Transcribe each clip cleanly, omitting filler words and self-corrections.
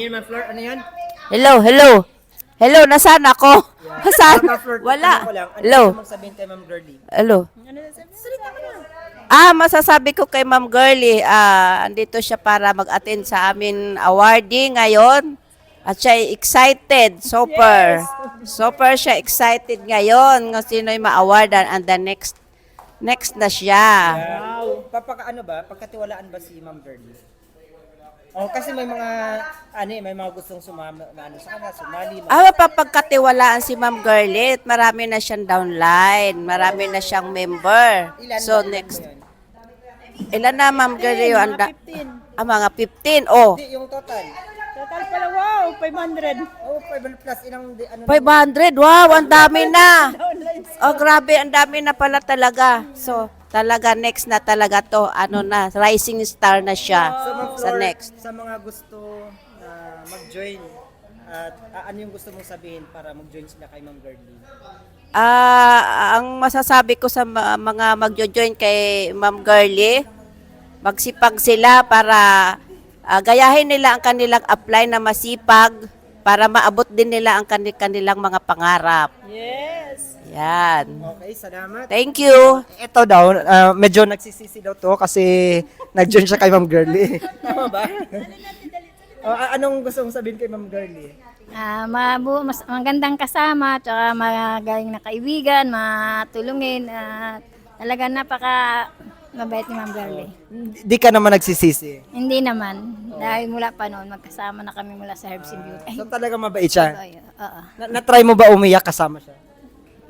Yun, Ma'am Flor, ano yun? Hello, hello. Hello, nasaan ako? Nasaan? Ma'am Flor, Wala. ano ko lang, ano Hello. gusto mong sabihin kay Ma'am Girlie? Hello. Salita ka na. Masasabi ko kay Ma'am Girlie, andito siya para mag-attend sa amin awarding ngayon. At siya ay excited, super. Super siya excited ngayon kung sino yung ma-awardan and the next na siya. Wow. Ano ba? Pagkatiwalaan ba si Ma'am Girlie? Oh, kasi may mga may mga gustong sumama sa kanya, sumali. Mapapagkatiwalaan si Ma'am Girlie. Marami na siyang downline, marami na siyang member. Ilan So ba? next, Ilan ba yun? ilan na Ma'am Girlie? Mga 15. Mga 15. Oh, Hindi, yung total. Total pala, wow, 500. Oh, 500 plus ilang 500. Wow, ang dami na. Oh, grabe, ang dami na pala talaga. So, talaga next na talaga to. Ano na, rising star na siya So, Ma'am sa Flor, next. sa mga gusto na mag-join, at ano yung gusto mong sabihin para mag-join sila kay Ma'am Girlie? Ang masasabi ko sa mga magjo-join kay Ma'am Girlie, magsipag sila para gayahin nila ang kanilang apply na masipag para maabot din nila ang kanilang mga pangarap. Yes. Yan. Okay, salamat. Thank you. Ito daw, medyo nagsisisi daw to kasi nag-join siya kay Ma'am Girlie. Tama ba? Anong gusto mong sabihin kay Ma'am Girlie? Mas magandang kasama, tsaka magaling na kaibigan, matulungin, at talaga napaka mabait ni Ma'am Girlie. Di ka naman nagsisisi. Hindi naman, dahil mula pa noon, magkasama na kami mula sa Herbs and Beauty. So talaga mabait siya. Oo, Na-try mo ba umiyak kasama siya?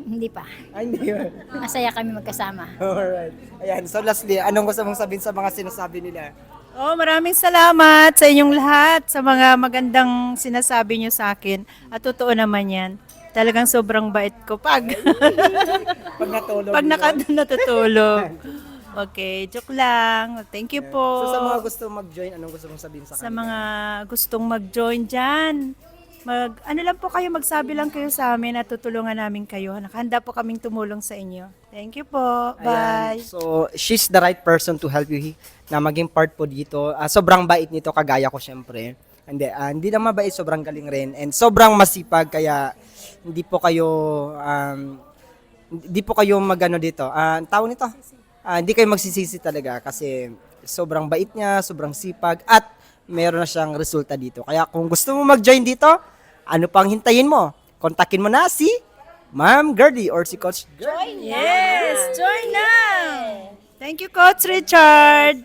hindi pa. Ay, hindi yun. Masaya kami magkasama. Alright. Ayan, so lastly, anong gusto mong sabihin sa mga sinasabi nila? Oh, maraming salamat sa inyong lahat sa mga magandang sinasabi niyo sa akin. At totoo naman yan. Talagang sobrang bait ko pag Pag natulog. pag natutulog. Okay, joke lang. Thank you po. So sa mga gusto mag-join, anong gusto mong sabihin sa Sa kanila? mga gustong mag-join dyan, ano lang po kayo, magsabi lang kayo sa amin at tutulungan namin kayo. Nakahanda po kaming tumulong sa inyo. Thank you po. Ayan. Bye. So, she's the right person to help you na maging part po dito. Sobrang bait nito, kagaya ko syempre. Hindi na mabait, sobrang galing rin. And sobrang masipag, kaya hindi po kayo magano dito. Tawag nito? Hindi kayo magsisisi talaga kasi sobrang bait niya, sobrang sipag, at meron na siyang resulta dito. Kaya kung gusto mo mag-join dito, ano pang hintayin mo? Kontakin mo na si Ma'am Girlie or si Coach Girlie. Yes, join now. Thank you, Coach Richard.